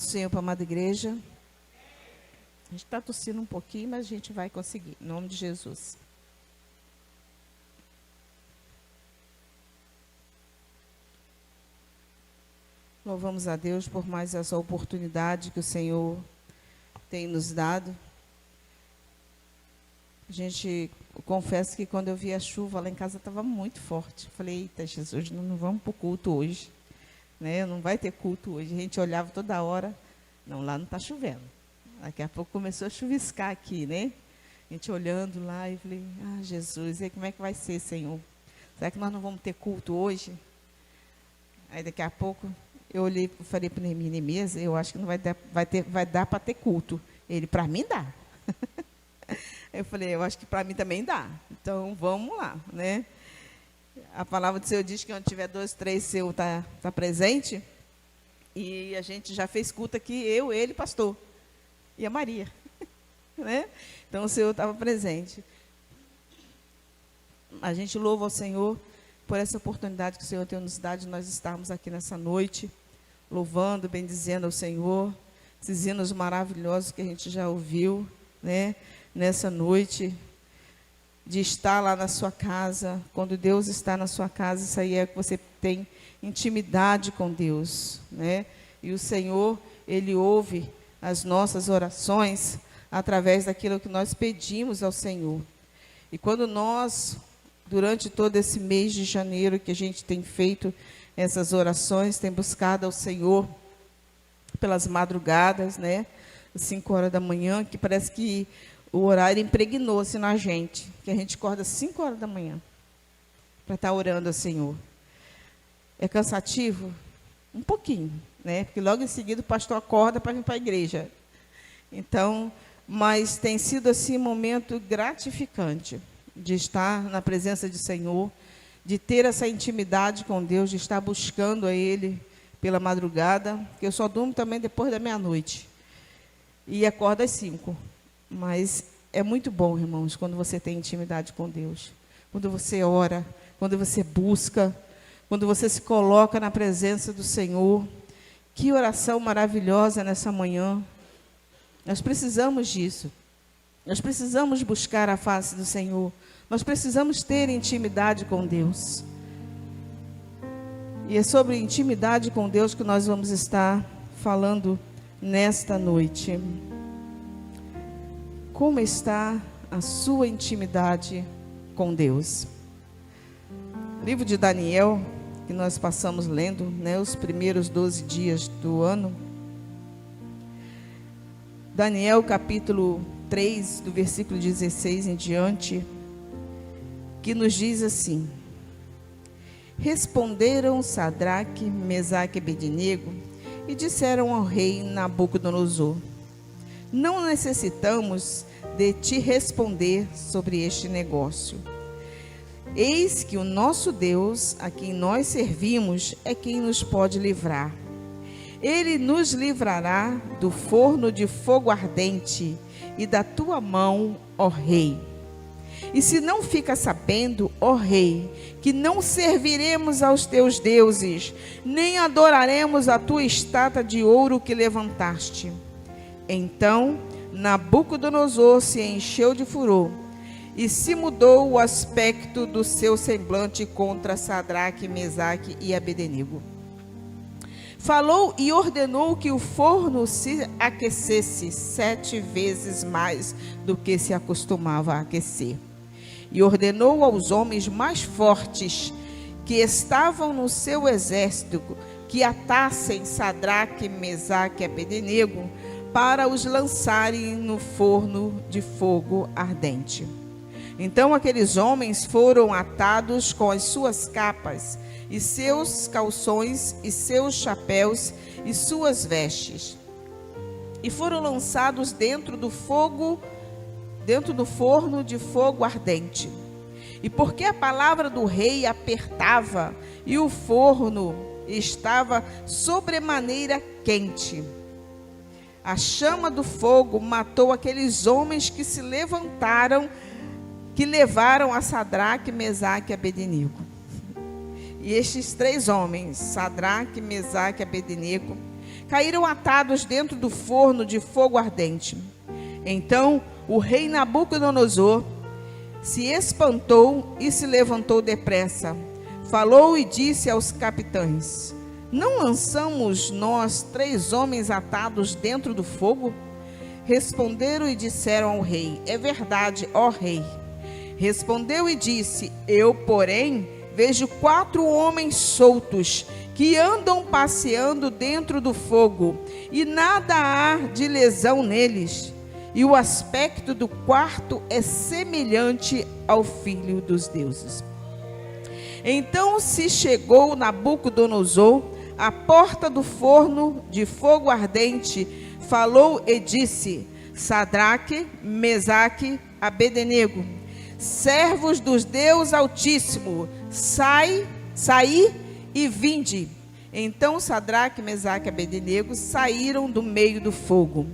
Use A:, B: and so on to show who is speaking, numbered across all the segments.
A: do Senhor para a amada igreja. A gente está tossindo um pouquinho, mas a gente vai conseguir. Em nome de Jesus. Louvamos a Deus por mais essa oportunidade que o Senhor tem nos dado. Eu confesso que quando eu vi a chuva lá em casa estava muito forte. Falei, eita Jesus, não vamos para o culto hoje. Né? Não vai ter culto hoje. A gente olhava toda hora. Não, lá não está chovendo. Daqui a pouco começou a chuviscar aqui, né? A gente olhando lá e falei, Jesus, e aí como é que vai ser, Senhor? Será que nós não vamos ter culto hoje? Aí daqui a pouco eu olhei e falei para o Neemias, eu acho que não vai dar para ter culto. Ele, para mim dá. Eu falei, eu acho que para mim também dá. Então, vamos lá, né? A palavra do Senhor diz que onde tiver 2, 3, seu tá presente. E a gente já fez culto aqui, eu, ele, pastor. E a Maria. Né? Então, o Senhor estava presente. A gente louva ao Senhor por essa oportunidade que o Senhor tem nos dado de nós estarmos aqui nessa noite, louvando, bendizendo ao Senhor, esses hinos maravilhosos que a gente já ouviu, né? Nessa noite, de estar lá na sua casa. Quando Deus está na sua casa, isso aí é que você tem intimidade com Deus, né? E o Senhor, Ele ouve as nossas orações através daquilo que nós pedimos ao Senhor. E quando nós, durante todo esse mês de janeiro, que a gente tem feito essas orações, tem buscado ao Senhor pelas madrugadas, né? Às 5 horas da manhã, que parece que o horário impregnou-se na gente, que a gente acorda às 5 horas da manhã para estar orando ao Senhor. É cansativo? Um pouquinho, né? Porque logo em seguida o pastor acorda para vir para a igreja. Então, mas tem sido assim um momento gratificante de estar na presença do Senhor, de ter essa intimidade com Deus, de estar buscando a Ele pela madrugada, que eu só durmo também depois da meia-noite. E acordo às 5. Mas é muito bom, irmãos, quando você tem intimidade com Deus. Quando você ora, quando você busca, quando você se coloca na presença do Senhor. Que oração maravilhosa nessa manhã. Nós precisamos disso. Nós precisamos buscar a face do Senhor. Nós precisamos ter intimidade com Deus. E é sobre intimidade com Deus que nós vamos estar falando nesta noite. Como está a sua intimidade com Deus? Livro de Daniel, que nós passamos lendo, né, os primeiros 12 dias do ano. Daniel, capítulo 3, do versículo 16 em diante, que nos diz assim: Responderam Sadraque, Mesaque e Abednego e disseram ao rei Nabucodonosor: Não necessitamos de te responder sobre este negócio. Eis que o nosso Deus, a quem nós servimos, é quem nos pode livrar. Ele nos livrará do forno de fogo ardente e da tua mão, ó rei. E se não fica sabendo, ó rei, que não serviremos aos teus deuses, nem adoraremos a tua estátua de ouro que levantaste. Então Nabucodonosor se encheu de furor e se mudou o aspecto do seu semblante contra Sadraque, Mesaque e Abednego. Falou e ordenou que o forno se aquecesse 7 vezes mais do que se acostumava a aquecer. E ordenou aos homens mais fortes que estavam no seu exército que atassem Sadraque, Mesaque e Abednego para os lançarem no forno de fogo ardente. Então aqueles homens foram atados com as suas capas, e seus calções, e seus chapéus, e suas vestes, e foram lançados dentro do forno de fogo ardente. E porque a palavra do rei apertava, e o forno estava sobremaneira quente, a chama do fogo matou aqueles homens que se levantaram, que levaram a Sadraque, Mesaque e Abednego. E estes 3 homens, Sadraque, Mesaque e Abednego, caíram atados dentro do forno de fogo ardente. Então o rei Nabucodonosor se espantou e se levantou depressa. Falou e disse aos capitães: não lançamos nós 3 homens atados dentro do fogo? Responderam e disseram ao rei: é verdade, ó rei. Respondeu e disse: eu, porém, vejo 4 homens soltos que andam passeando dentro do fogo, e nada há de lesão neles. E o aspecto do quarto é semelhante ao Filho dos deuses. Então se chegou Nabucodonosor à porta do forno de fogo ardente, falou e disse: Sadraque, Mesaque, Abednego, servos dos Deus Altíssimo, saí e vinde. Então Sadraque, Mesaque e Abednego saíram do meio do fogo.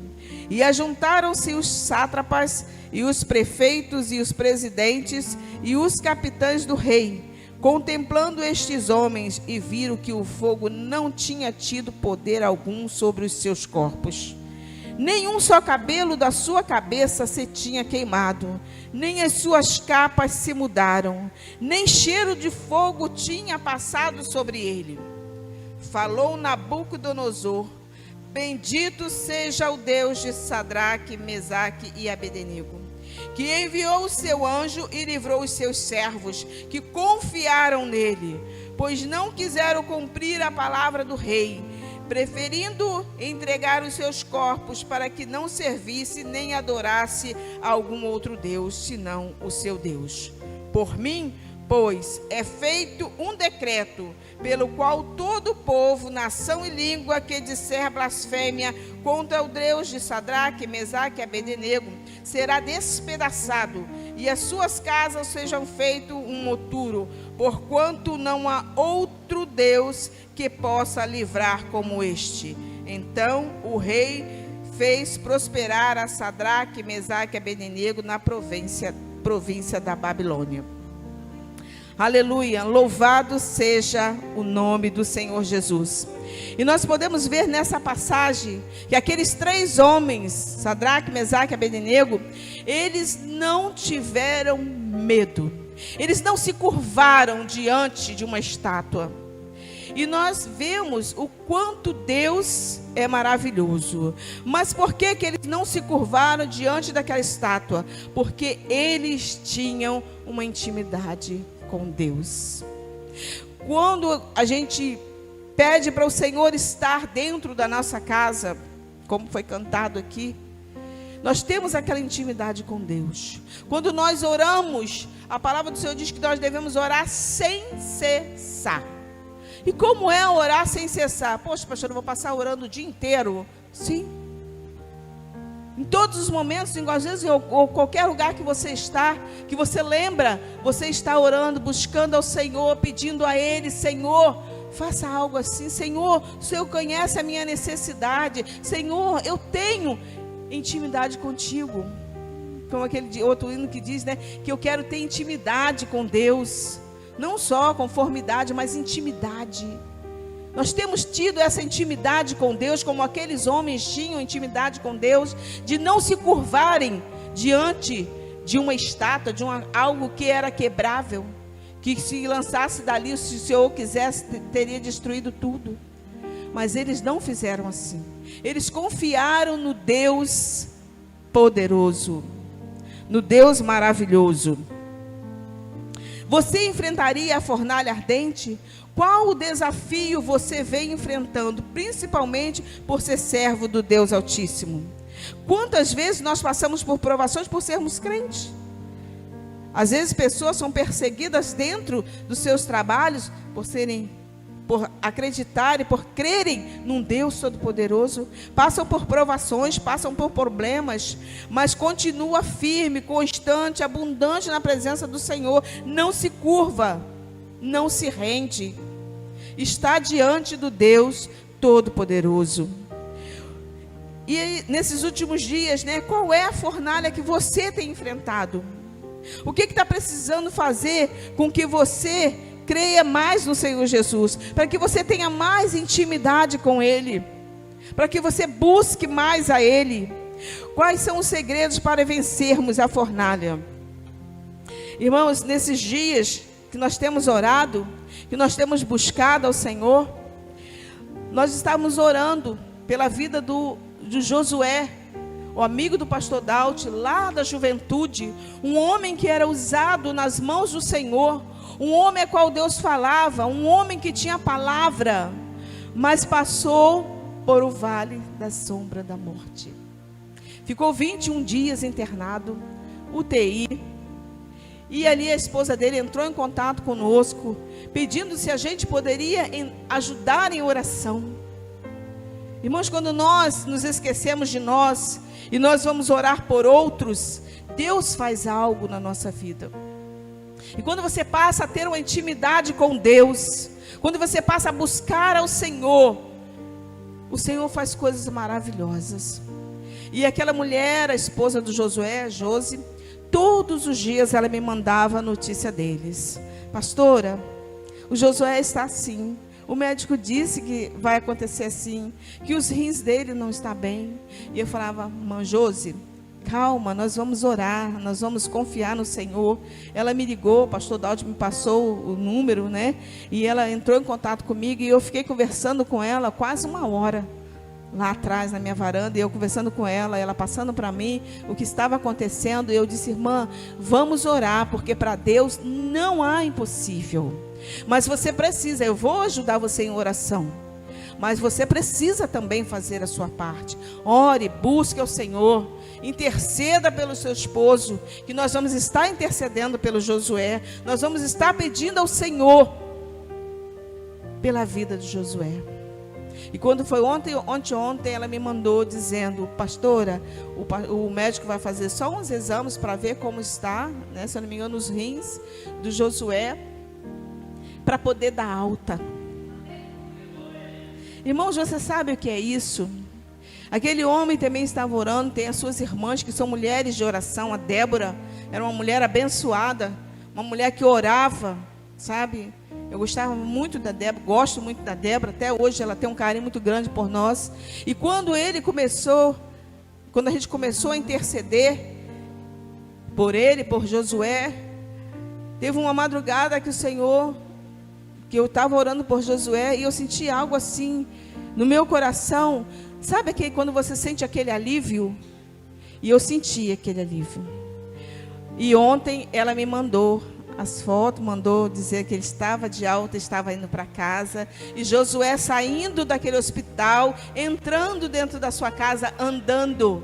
A: E ajuntaram-se os sátrapas, e os prefeitos, e os presidentes, e os capitães do rei, contemplando estes homens, e viram que o fogo não tinha tido poder algum sobre os seus corpos. Nenhum só cabelo da sua cabeça se tinha queimado, nem as suas capas se mudaram, nem cheiro de fogo tinha passado sobre ele. Falou Nabucodonosor: bendito seja o Deus de Sadraque, Mesaque e Abednego, que enviou o seu anjo e livrou os seus servos, que confiaram nele, pois não quiseram cumprir a palavra do rei, preferindo entregar os seus corpos para que não servisse nem adorasse a algum outro Deus, senão o seu Deus. Por mim, pois, é feito um decreto, pelo qual todo povo, nação e língua que disser blasfêmia contra o Deus de Sadraque, Mesaque e Abednego será despedaçado, e as suas casas sejam feito um moturo, porquanto não há outro Deus que possa livrar como este. Então o rei fez prosperar a Sadraque, Mesaque e Abednego na província da Babilônia. Aleluia, louvado seja o nome do Senhor Jesus. E nós podemos ver nessa passagem que aqueles 3 homens, Sadraque, Mesaque e Abednego, eles não tiveram medo. Eles não se curvaram diante de uma estátua. E nós vemos o quanto Deus é maravilhoso. Mas por que eles não se curvaram diante daquela estátua? Porque eles tinham uma intimidade com Deus. Quando a gente pede para o Senhor estar dentro da nossa casa, como foi cantado aqui, nós temos aquela intimidade com Deus. Quando nós oramos, a palavra do Senhor diz que nós devemos orar sem cessar. E como é orar sem cessar? Poxa, pastor, eu vou passar orando o dia inteiro. Sim. Em todos os momentos, às vezes em qualquer lugar que você está, que você lembra, você está orando, buscando ao Senhor, pedindo a Ele: Senhor, faça algo assim. Senhor, o Senhor conhece a minha necessidade. Senhor, eu tenho intimidade contigo. Como aquele outro hino que diz, né, que eu quero ter intimidade com Deus. Não só conformidade, mas intimidade. Nós temos tido essa intimidade com Deus, como aqueles homens tinham intimidade com Deus, de não se curvarem diante de uma estátua, de algo que era quebrável, que se lançasse dali, se o Senhor quisesse, teria destruído tudo. Mas eles não fizeram assim. Eles confiaram no Deus poderoso, no Deus maravilhoso. Você enfrentaria a fornalha ardente? Qual o desafio você vem enfrentando, principalmente por ser servo do Deus Altíssimo? Quantas vezes nós passamos por provações por sermos crentes? Às vezes pessoas são perseguidas dentro dos seus trabalhos por acreditarem, por crerem num Deus Todo-Poderoso. Passam por provações, passam por problemas, mas continua firme, constante, abundante na presença do Senhor. Não se curva, não se rende. Está diante do Deus Todo-Poderoso. E nesses últimos dias, né, qual é a fornalha que você tem enfrentado? O que está precisando fazer com que você creia mais no Senhor Jesus, para que você tenha mais intimidade com Ele? para que você busque mais a Ele. Quais são os segredos para vencermos a fornalha? Irmãos, nesses dias que nós temos orado, que nós temos buscado ao Senhor, nós estávamos orando pela vida do Josué, o amigo do pastor Daut, lá da juventude, um homem que era usado nas mãos do Senhor, um homem a qual Deus falava, um homem que tinha palavra, mas passou por o vale da sombra da morte. Ficou 21 dias internado, UTI, e ali a esposa dele entrou em contato conosco, pedindo se a gente poderia ajudar em oração. Irmãos, quando nós nos esquecemos de nós, e nós vamos orar por outros, Deus faz algo na nossa vida. E quando você passa a ter uma intimidade com Deus, quando você passa a buscar ao Senhor, o Senhor faz coisas maravilhosas. E aquela mulher, a esposa do Josué, Josi, todos os dias ela me mandava a notícia deles. Pastora, o Josué está assim. O médico disse que vai acontecer assim, que os rins dele não estão bem. E eu falava, irmã Josi, calma, nós vamos orar, nós vamos confiar no Senhor. Ela me ligou, o pastor Daud me passou o número, né? E ela entrou em contato comigo e eu fiquei conversando com ela quase 1 hora. Lá atrás, na minha varanda, e eu conversando com ela, ela passando para mim o que estava acontecendo, e eu disse, irmã, vamos orar, porque para Deus não há impossível. Mas você precisa, eu vou ajudar você em oração, mas você precisa também fazer a sua parte. Ore, busque ao Senhor, interceda pelo seu esposo, que nós vamos estar intercedendo pelo Josué, nós vamos estar pedindo ao Senhor pela vida de Josué. E quando foi ontem ela me mandou dizendo, pastora, o médico vai fazer só uns exames para ver como está, né, se eu não me engano, os rins do Josué, para poder dar alta. Irmãos, você sabe o que é isso? Aquele homem também estava orando, tem as suas irmãs que são mulheres de oração. A Débora era uma mulher abençoada, uma mulher que orava, sabe? Eu gostava muito da Débora, gosto muito da Débora, até hoje ela tem um carinho muito grande por nós. E quando a gente começou a interceder por ele, por Josué, teve uma madrugada que eu estava orando por Josué e eu senti algo assim no meu coração. Sabe que quando você sente aquele alívio? E eu senti aquele alívio. E ontem ela me mandou as fotos, mandou dizer que ele estava de alta, estava indo para casa. E Josué saindo daquele hospital, entrando dentro da sua casa, andando.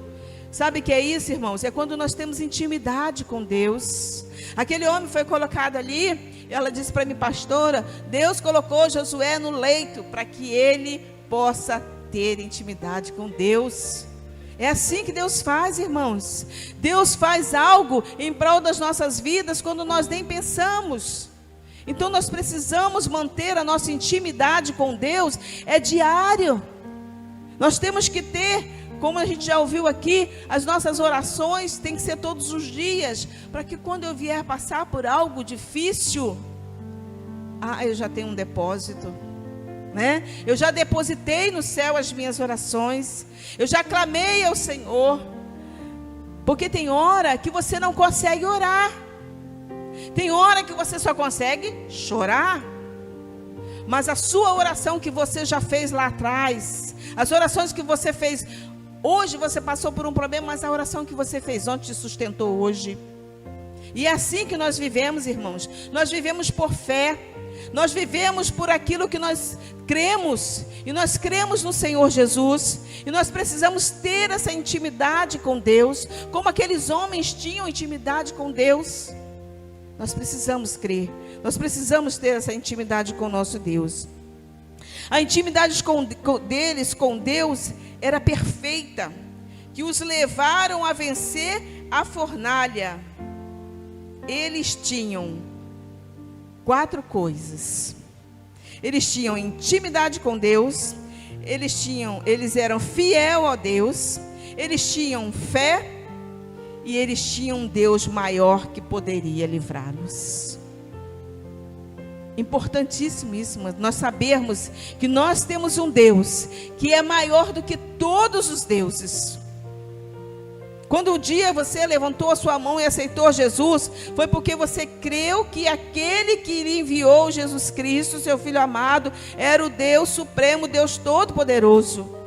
A: Sabe o que é isso, irmãos? É quando nós temos intimidade com Deus. Aquele homem foi colocado ali, ela disse para mim, pastora, Deus colocou Josué no leito para que ele possa ter intimidade com Deus. É assim que Deus faz, irmãos. Deus faz algo em prol das nossas vidas quando nós nem pensamos. Então nós precisamos manter a nossa intimidade com Deus, é diário. Nós temos que ter, como a gente já ouviu aqui, as nossas orações têm que ser todos os dias, para que quando eu vier passar por algo difícil, eu já tenho um depósito. Né? Eu já depositei no céu as minhas orações, eu já clamei ao Senhor, porque tem hora que você não consegue orar, tem hora que você só consegue chorar, mas a sua oração que você já fez lá atrás, as orações que você fez, hoje você passou por um problema, mas a oração que você fez ontem te sustentou hoje. E é assim que nós vivemos, irmãos, nós vivemos por fé. Nós vivemos por aquilo que nós cremos, e nós cremos no Senhor Jesus, e nós precisamos ter essa intimidade com Deus, como aqueles homens tinham intimidade com Deus. Nós precisamos crer, nós precisamos ter essa intimidade com o nosso Deus. A intimidade deles com Deus era perfeita, que os levaram a vencer a fornalha. Eles tinham 4 coisas. Eles tinham intimidade com Deus, eles eram fiel a Deus, eles tinham fé e eles tinham um Deus maior que poderia livrá-los. Importantíssimo isso, nós sabermos que nós temos um Deus que é maior do que todos os deuses. Quando um dia você levantou a sua mão e aceitou Jesus, foi porque você creu que aquele que lhe enviou, Jesus Cristo, seu Filho amado, era o Deus Supremo, Deus Todo-Poderoso.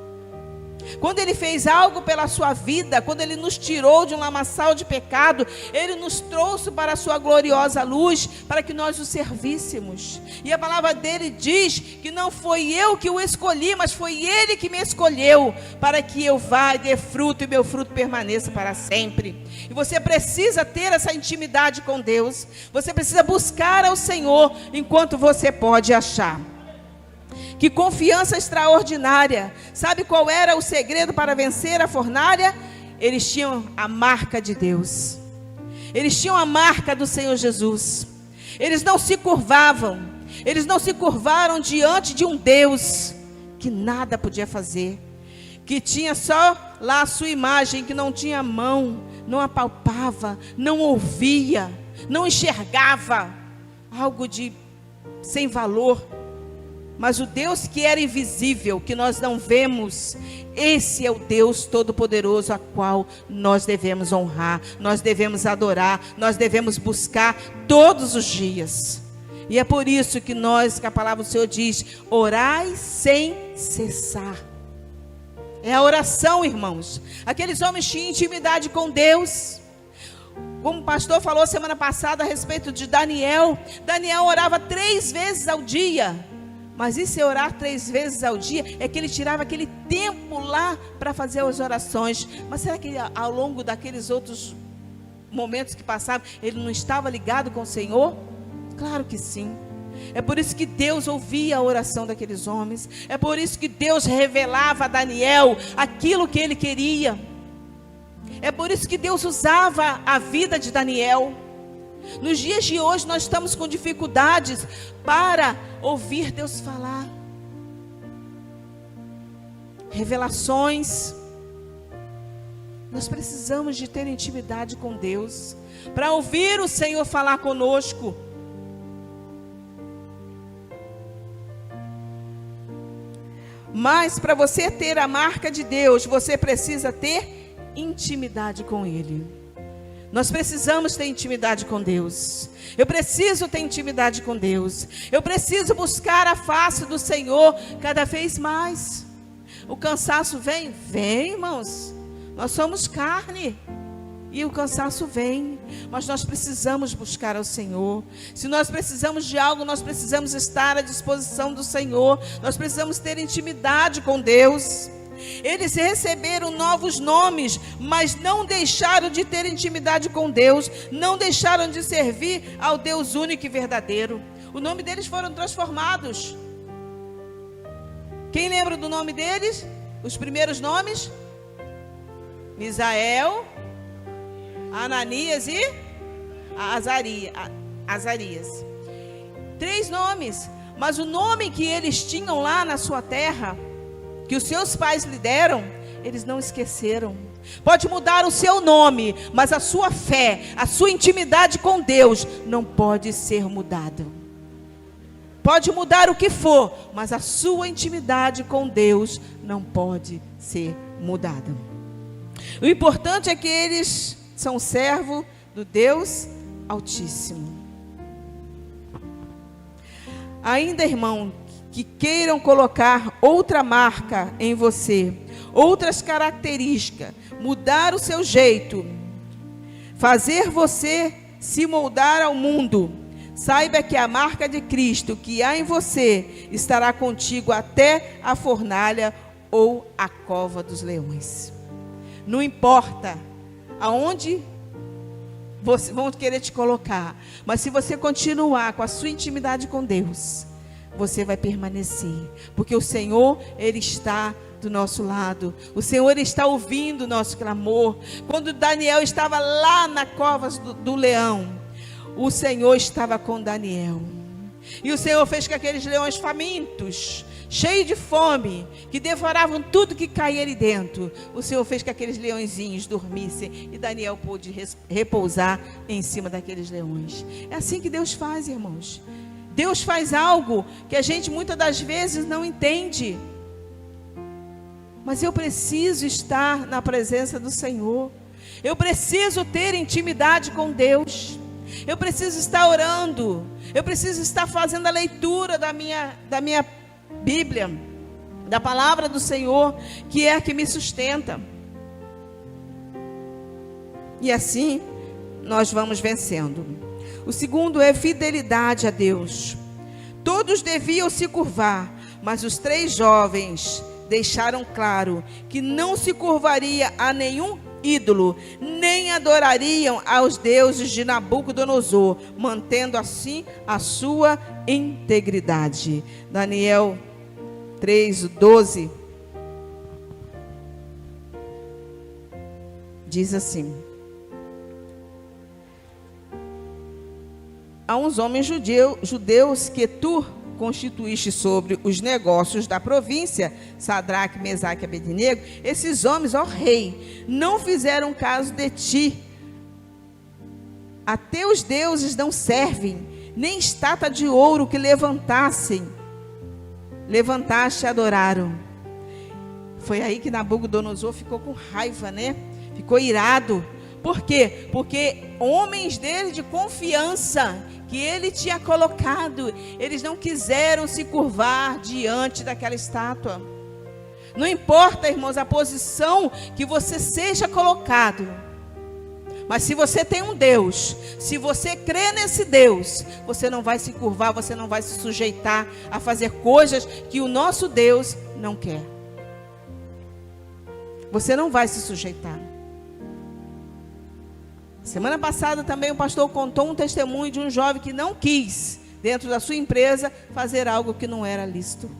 A: Quando Ele fez algo pela sua vida, quando Ele nos tirou de um lamaçal de pecado, Ele nos trouxe para a sua gloriosa luz, para que nós o servíssemos. E a palavra dele diz que não foi eu que o escolhi, mas foi Ele que me escolheu, para que eu vá e dê fruto e meu fruto permaneça para sempre. E você precisa ter essa intimidade com Deus, você precisa buscar ao Senhor enquanto você pode achar. Que confiança extraordinária. Sabe qual era o segredo para vencer a fornalha? Eles tinham a marca de Deus. Eles tinham a marca do Senhor Jesus. Eles não se curvavam. Eles não se curvaram diante de um Deus que nada podia fazer. Que tinha só lá a sua imagem, que não tinha mão, não apalpava, não ouvia, não enxergava. Algo de sem valor. Mas o Deus que era invisível, que nós não vemos, esse é o Deus Todo-Poderoso a qual nós devemos honrar, nós devemos adorar, nós devemos buscar todos os dias. E é por isso que a palavra do Senhor diz, orai sem cessar. É a oração, irmãos. Aqueles homens tinham intimidade com Deus. Como o pastor falou semana passada a respeito de Daniel. Daniel orava 3 vezes ao dia. Mas e se orar 3 vezes ao dia? É que ele tirava aquele tempo lá para fazer as orações. Mas será que ao longo daqueles outros momentos que passavam, ele não estava ligado com o Senhor? Claro que sim. É por isso que Deus ouvia a oração daqueles homens. É por isso que Deus revelava a Daniel aquilo que ele queria. É por isso que Deus usava a vida de Daniel. Nos dias de hoje nós estamos com dificuldades para ouvir Deus falar. Revelações. Nós precisamos de ter intimidade com Deus, para ouvir o Senhor falar conosco. Mas para você ter a marca de Deus, você precisa ter intimidade com Ele. Nós precisamos ter intimidade com Deus. Eu preciso ter intimidade com Deus. Eu preciso buscar a face do Senhor cada vez mais. O cansaço vem? Vem, irmãos. Nós somos carne. E o cansaço vem. Mas nós precisamos buscar ao Senhor. Se nós precisamos de algo, nós precisamos estar à disposição do Senhor. Nós precisamos ter intimidade com Deus. Eles receberam novos nomes, mas não deixaram de ter intimidade com Deus, não deixaram de servir ao Deus único e verdadeiro. O nome deles foram transformados. Quem lembra do nome deles? Os primeiros nomes? Misael, Ananias e Azarias. 3 nomes, mas o nome que eles tinham lá na sua terra, que os seus pais lhe deram, eles não esqueceram. Pode mudar o seu nome, mas a sua fé, a sua intimidade com Deus não pode ser mudada. Pode mudar o que for, mas a sua intimidade com Deus não pode ser mudada. O importante é que eles são servos do Deus Altíssimo. Ainda, irmão, que queiram colocar outra marca em você, outras características, mudar o seu jeito, fazer você se moldar ao mundo, saiba que a marca de Cristo que há em você estará contigo até a fornalha ou a cova dos leões. Não importa aonde vão querer te colocar, mas se você continuar com a sua intimidade com Deus, você vai permanecer, porque o Senhor, Ele está do nosso lado. O Senhor, Ele está ouvindo o nosso clamor. Quando Daniel estava lá na cova do leão, o Senhor estava com Daniel. E o Senhor fez com aqueles leões famintos, cheios de fome, que devoravam tudo que caía ali dentro. O Senhor fez com que aqueles leõezinhos dormissem, e Daniel pôde repousar em cima daqueles leões. É assim que Deus faz, irmãos. Deus faz algo que a gente muitas das vezes não entende. Mas eu preciso estar na presença do Senhor. Eu preciso ter intimidade com Deus. Eu preciso estar orando. Eu preciso estar fazendo a leitura da minha Bíblia, da palavra do Senhor, que é a que me sustenta. E assim nós vamos vencendo. O segundo é fidelidade a Deus. Todos deviam se curvar, mas os 3 jovens deixaram claro que não se curvaria a nenhum ídolo, nem adorariam aos deuses de Nabucodonosor, mantendo assim a sua integridade. Daniel 3:12 diz assim: há uns homens judeus que tu constituíste sobre os negócios da província, Sadraque, Mesaque e Abednego. Esses homens, ó rei, não fizeram caso de ti. A teus deuses não servem, nem estátua de ouro que levantaste e adoraram. Foi aí que Nabucodonosor ficou com raiva, né? Ficou irado. Por quê? Porque homens dele de confiança que ele tinha colocado, eles não quiseram se curvar diante daquela estátua. Não importa, irmãos, a posição que você seja colocado, mas se você tem um Deus, se você crê nesse Deus, você não vai se curvar, você não vai se sujeitar a fazer coisas que o nosso Deus não quer. Você não vai se sujeitar. Semana passada também o pastor contou um testemunho de um jovem que não quis, dentro da sua empresa, fazer algo que não era lícito.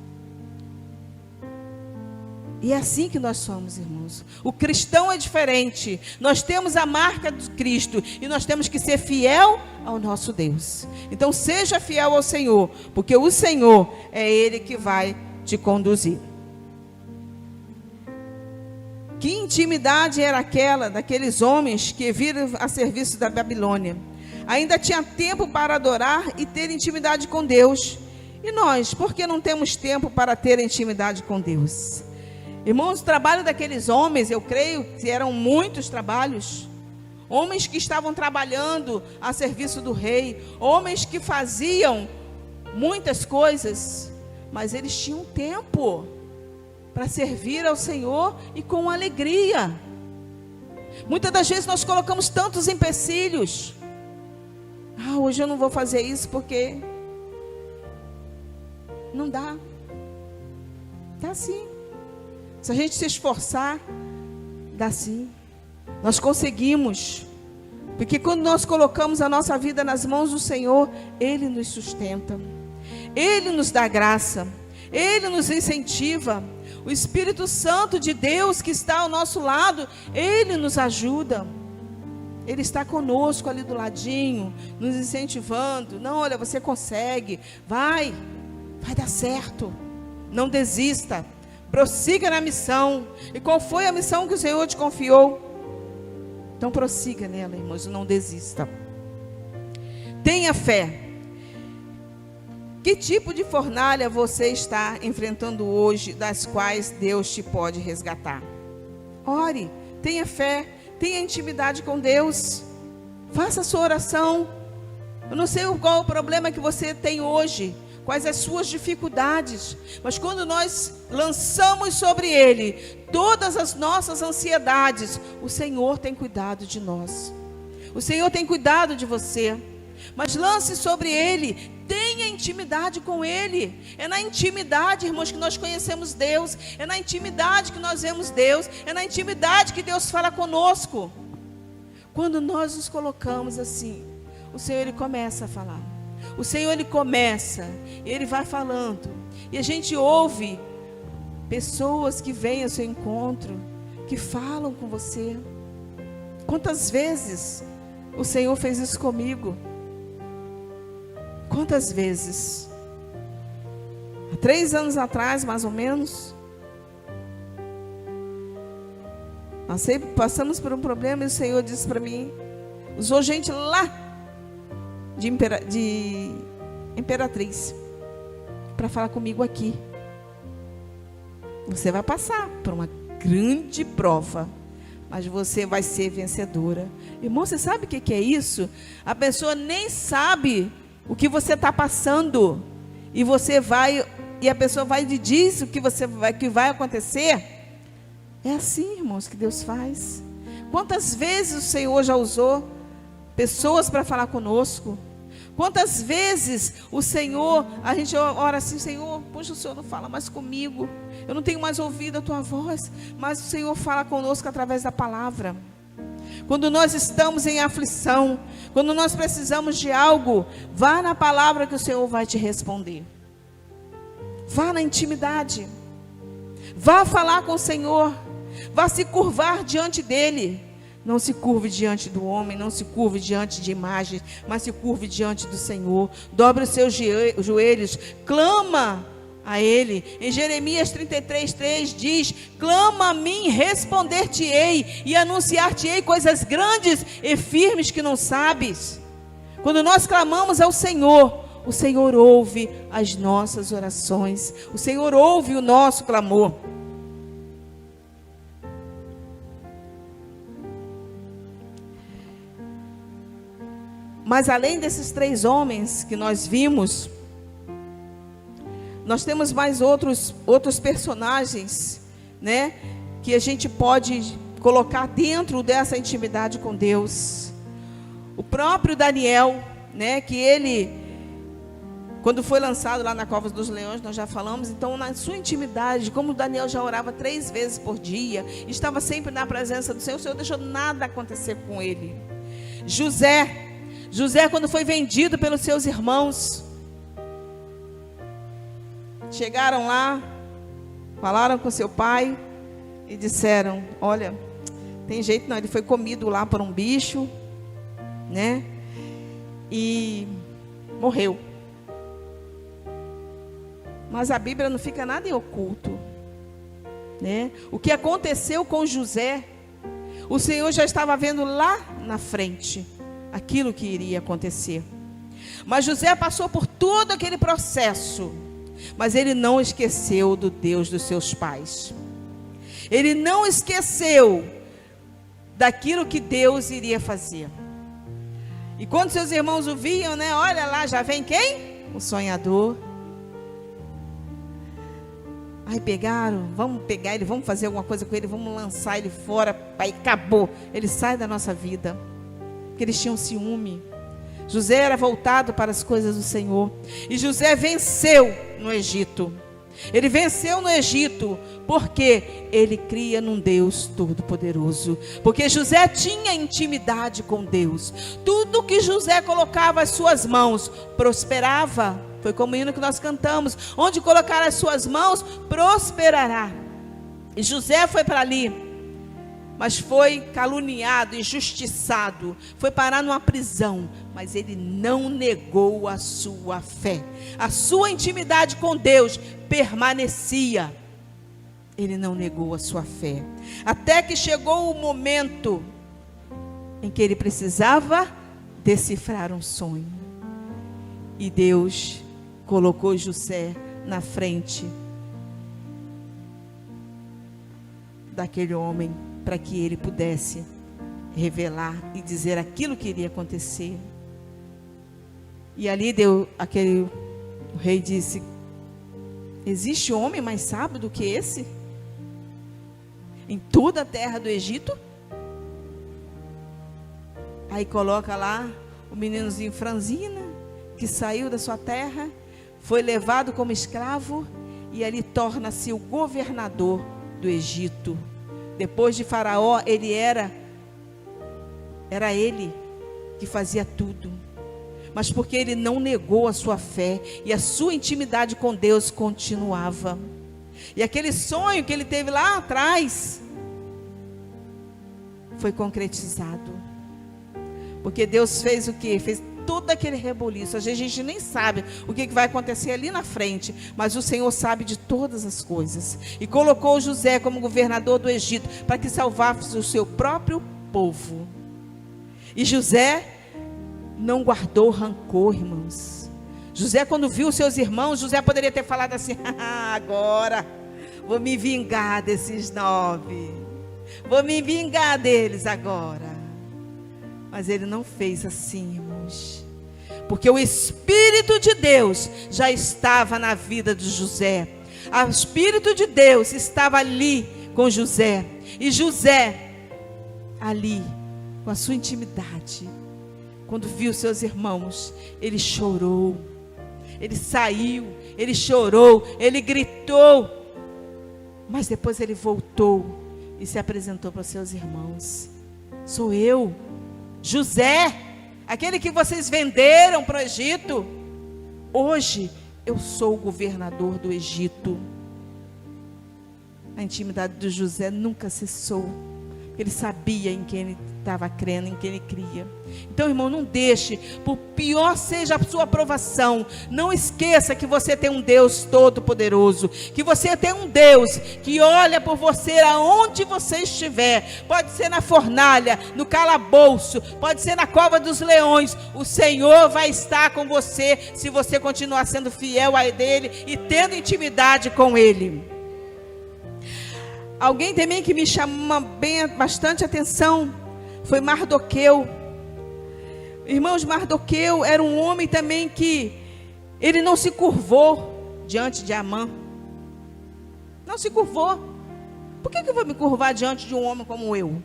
A: E é assim que nós somos, irmãos. O cristão é diferente. Nós temos a marca de Cristo e nós temos que ser fiel ao nosso Deus. Então seja fiel ao Senhor, porque o Senhor é Ele que vai te conduzir. Que intimidade era aquela daqueles homens que viram a serviço da Babilônia? Ainda tinha tempo para adorar e ter intimidade com Deus. E nós, por que não temos tempo para ter intimidade com Deus? Irmãos, o trabalho daqueles homens, eu creio que eram muitos trabalhos. Homens que estavam trabalhando a serviço do rei. Homens que faziam muitas coisas. Mas eles tinham tempo para servir ao Senhor e com alegria. Muitas das vezes nós colocamos tantos empecilhos. Hoje eu não vou fazer isso porque não dá. Dá sim. Se a gente se esforçar, dá sim. Nós conseguimos. Porque quando nós colocamos a nossa vida nas mãos do Senhor, Ele nos sustenta. Ele nos dá graça. Ele nos incentiva. O Espírito Santo de Deus que está ao nosso lado, Ele nos ajuda. Ele está conosco ali do ladinho, nos incentivando. Não, olha, você consegue. Vai dar certo. Não desista. Prossiga na missão. E qual foi a missão que o Senhor te confiou? Então prossiga nela, irmãos, não desista. Tenha fé. Que tipo de fornalha você está enfrentando hoje, das quais Deus te pode resgatar? Ore, tenha fé, tenha intimidade com Deus. Faça a sua oração. Eu não sei qual o problema que você tem hoje, quais as suas dificuldades, mas quando nós lançamos sobre Ele todas as nossas ansiedades, o Senhor tem cuidado de nós. O Senhor tem cuidado de você. Mas lance sobre Ele, tenha intimidade com Ele. É na intimidade, irmãos, que nós conhecemos Deus. É na intimidade que nós vemos Deus. É na intimidade que Deus fala conosco. Quando nós nos colocamos assim, o Senhor, Ele começa a falar. O Senhor, Ele começa, Ele vai falando. E a gente ouve pessoas que vêm ao seu encontro, que falam com você. Quantas vezes o Senhor fez isso comigo? Quantas vezes? Há 3 anos atrás, mais ou menos, nós passamos por um problema e o Senhor disse para mim, usou gente lá de imperatriz para falar comigo aqui. Você vai passar por uma grande prova, mas você vai ser vencedora. Irmão, você sabe o que é isso? A pessoa nem sabe o que você está passando, e você vai, e a pessoa vai e diz o que que vai acontecer. É assim, irmãos, que Deus faz. Quantas vezes o Senhor já usou pessoas para falar conosco? Quantas vezes o Senhor, a gente ora assim: Senhor, poxa, o Senhor não fala mais comigo, eu não tenho mais ouvido a tua voz, mas o Senhor fala conosco através da palavra. Quando nós estamos em aflição, quando nós precisamos de algo, vá na palavra que o Senhor vai te responder. Vá na intimidade, vá falar com o Senhor, vá se curvar diante dEle. Não se curve diante do homem, não se curve diante de imagens, mas se curve diante do Senhor. Dobre os seus joelhos, clama a Ele. Em Jeremias 33:3 diz: clama a mim, responder-te-ei e anunciar-te-ei coisas grandes e firmes que não sabes. Quando nós clamamos ao Senhor, o Senhor ouve as nossas orações, o Senhor ouve o nosso clamor. Mas além desses 3 homens que nós vimos, nós temos mais outros personagens, né, que a gente pode colocar dentro dessa intimidade com Deus. O próprio Daniel, né, que ele, quando foi lançado lá na cova dos leões, nós já falamos, então na sua intimidade, como Daniel já orava 3 vezes por dia, estava sempre na presença do Senhor, o Senhor deixou nada acontecer com ele. José, quando foi vendido pelos seus irmãos, chegaram lá, falaram com seu pai e disseram: olha, tem jeito não, ele foi comido lá por um bicho, né, e morreu. Mas a Bíblia não fica nada em oculto, né? O que aconteceu com José, o Senhor já estava vendo lá na frente aquilo que iria acontecer. Mas José passou por todo aquele processo, mas ele não esqueceu do Deus dos seus pais. Ele não esqueceu daquilo que Deus iria fazer. E quando seus irmãos o viam, né? Olha lá, já vem quem? O sonhador. Aí pegaram, vamos pegar ele, vamos fazer alguma coisa com ele, vamos lançar ele fora, aí acabou. Ele sai da nossa vida. Porque eles tinham ciúme. José era voltado para as coisas do Senhor. E José venceu no Egito. Ele venceu no Egito porque ele cria num Deus todo-poderoso. Porque José tinha intimidade com Deus. Tudo que José colocava as suas mãos prosperava. Foi como o hino que nós cantamos: onde colocar as suas mãos prosperará. E José foi para ali, mas foi caluniado, injustiçado, foi parar numa prisão, mas ele não negou a sua fé, a sua intimidade com Deus permanecia. Ele não negou a sua fé, até que chegou o momento em que ele precisava decifrar um sonho, e Deus colocou José na frente daquele homem, para que ele pudesse revelar e dizer aquilo que iria acontecer. E ali o rei disse: existe homem mais sábio do que esse em toda a terra do Egito? Aí coloca lá o meninozinho franzina, que saiu da sua terra, foi levado como escravo, e ali torna-se o governador do Egito. Depois de Faraó, ele era ele que fazia tudo. Mas porque ele não negou a sua fé, e a sua intimidade com Deus continuava. E aquele sonho que ele teve lá atrás foi concretizado. Porque Deus fez o quê? Fez todo aquele rebuliço. Às vezes a gente nem sabe o que vai acontecer ali na frente, mas o Senhor sabe de todas as coisas. E colocou José como governador do Egito, para que salvasse o seu próprio povo. E José não guardou rancor, irmãos. José, quando viu seus irmãos, José poderia ter falado assim: agora vou me vingar desses 9. Vou me vingar deles agora. Mas ele não fez assim, irmãos. Porque o Espírito de Deus já estava na vida de José. O Espírito de Deus estava ali com José. E José, ali, com a sua intimidade, quando viu seus irmãos, ele chorou. Ele saiu, ele chorou, ele gritou. Mas depois ele voltou e se apresentou para os seus irmãos. Sou eu, José, aquele que vocês venderam para o Egito. Hoje eu sou o governador do Egito. A intimidade de José nunca cessou. Ele sabia em quem ele estava crendo, em quem ele cria. Então, irmão, não deixe, por pior seja a sua provação, não esqueça que você tem um Deus todo-poderoso, que você tem um Deus que olha por você aonde você estiver. Pode ser na fornalha, no calabouço, pode ser na cova dos leões. O Senhor vai estar com você, se você continuar sendo fiel a Ele e tendo intimidade com Ele. Alguém também que me chamou bastante atenção foi Mardoqueu. Irmãos, Mardoqueu era um homem também que ele não se curvou diante de Amã. Não se curvou. Por que eu vou me curvar diante de um homem como eu?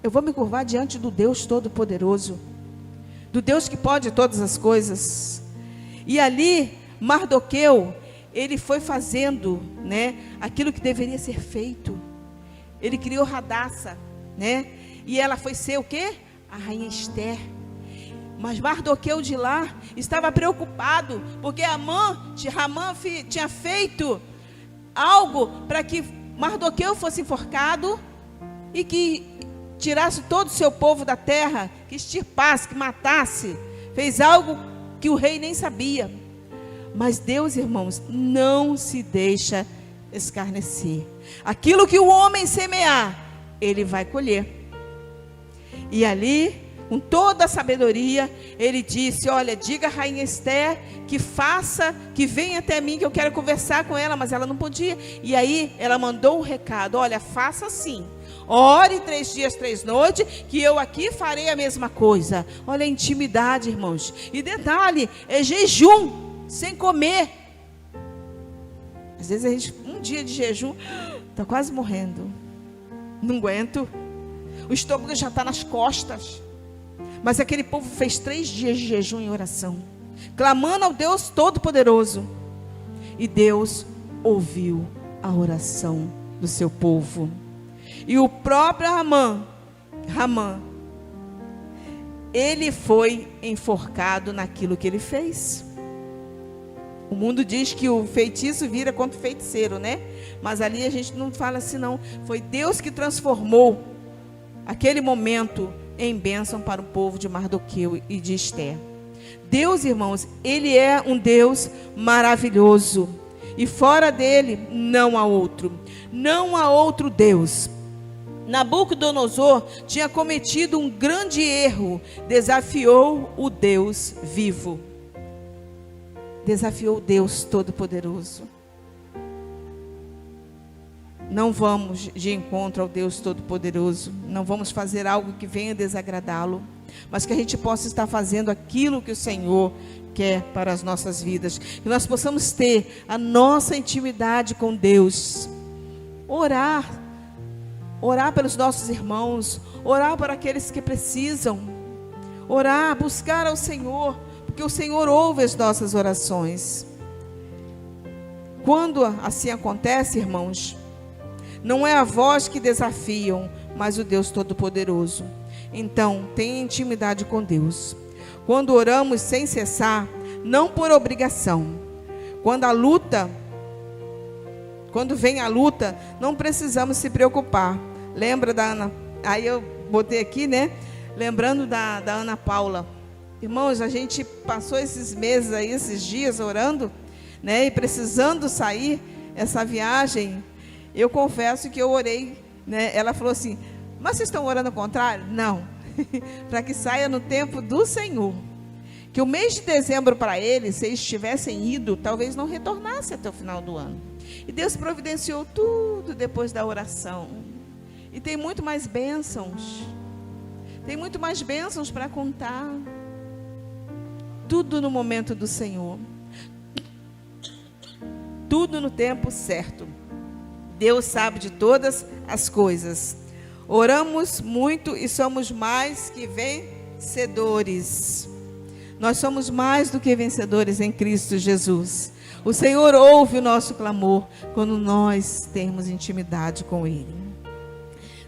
A: Eu vou me curvar diante do Deus Todo-Poderoso, do Deus que pode todas as coisas. E ali, Mardoqueu, ele foi fazendo, né, aquilo que deveria ser feito. Ele criou Radassa, né? E ela foi ser o quê? A rainha Esther. Mas Mardoqueu de lá estava preocupado, porque Amã tinha feito algo para que Mardoqueu fosse enforcado e que tirasse todo o seu povo da terra, que extirpasse, que matasse. Fez algo que o rei nem sabia. Mas Deus, irmãos, não se deixa escarnecer. Aquilo que o homem semear, ele vai colher. E ali, com toda a sabedoria, ele disse: olha, diga a rainha Esther que faça, que venha até mim, que eu quero conversar com ela. Mas ela não podia. E aí ela mandou um recado: olha, faça assim, ore 3 dias, 3 noites, que eu aqui farei a mesma coisa. Olha a intimidade, irmãos. E detalhe, é jejum, sem comer. Às vezes a gente, um dia de jejum, está quase morrendo. Não aguento. O estômago já está nas costas. Mas aquele povo fez 3 dias de jejum e oração, clamando ao Deus Todo-Poderoso. E Deus ouviu a oração do seu povo. E o próprio Ramã, ele foi enforcado naquilo que ele fez. O mundo diz que o feitiço vira contra o feiticeiro, né? Mas ali a gente não fala assim, não. Foi Deus que transformou aquele momento em bênção para o povo de Mardoqueu e de Esther. Deus, irmãos, Ele é um Deus maravilhoso. E fora dele não há outro. Não há outro Deus. Nabucodonosor tinha cometido um grande erro. Desafiou o Deus vivo. Desafiou o Deus Todo-Poderoso. Não vamos de encontro ao Deus Todo-Poderoso. Não vamos fazer algo que venha desagradá-lo. Mas que a gente possa estar fazendo aquilo que o Senhor quer para as nossas vidas. Que nós possamos ter a nossa intimidade com Deus. Orar pelos nossos irmãos. Orar para aqueles que precisam. Orar, buscar ao Senhor. Porque o Senhor ouve as nossas orações. Quando assim acontece, irmãos, não é a voz que desafiam, mas o Deus Todo-Poderoso. Então, tenha intimidade com Deus. Quando oramos sem cessar, não por obrigação. Quando vem a luta, não precisamos se preocupar. Lembra da Ana? Aí eu botei aqui, né? Lembrando da Ana Paula. Irmãos, a gente passou esses meses aí, esses dias orando, né? E precisando sair essa viagem. Eu confesso que eu orei, né? Ela falou assim: mas vocês estão orando ao contrário? Não. Para que saia no tempo do Senhor. que o mês de dezembro para eles, se eles tivessem ido, talvez não retornasse até o final do ano. E Deus providenciou tudo depois da oração. E tem muito mais bênçãos. Tem muito mais bênçãos para contar. Tudo no momento do Senhor. Tudo no tempo certo. Deus sabe de todas as coisas. Oramos muito e somos mais que vencedores. Nós somos mais do que vencedores em Cristo Jesus. O Senhor ouve o nosso clamor quando nós temos intimidade com Ele.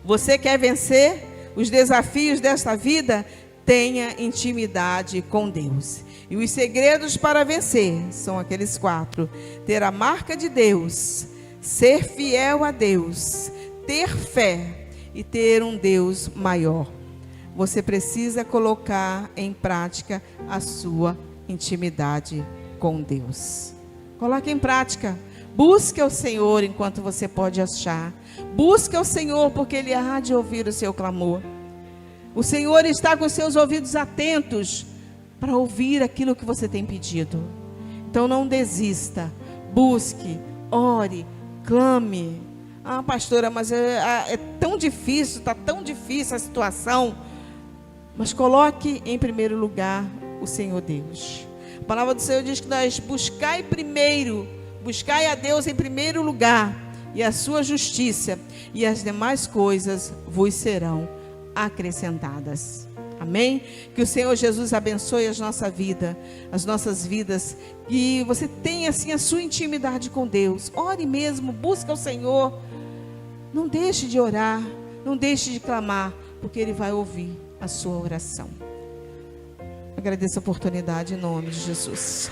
A: Você quer vencer os desafios desta vida? Tenha intimidade com Deus. E os segredos para vencer são aqueles 4. Ter a marca de Deus, ser fiel a Deus, ter fé e ter um Deus maior. Você precisa colocar em prática a sua intimidade com Deus. Coloque em prática. Busque o Senhor enquanto você pode achar. Busque o Senhor porque Ele há de ouvir o seu clamor. O Senhor está com os seus ouvidos atentos para ouvir aquilo que você tem pedido. Então não desista. Busque, ore, clame. Ah, pastora, mas é tão difícil, está tão difícil a situação. Mas coloque em primeiro lugar o Senhor Deus. A palavra do Senhor diz que nós buscai a Deus em primeiro lugar, e a sua justiça, e as demais coisas vos serão acrescentadas. Amém? Que o Senhor Jesus abençoe as nossas vidas, e você tenha assim a sua intimidade com Deus. Ore mesmo, busque o Senhor. Não deixe de orar, não deixe de clamar, porque Ele vai ouvir a sua oração. Agradeço a oportunidade em nome de Jesus.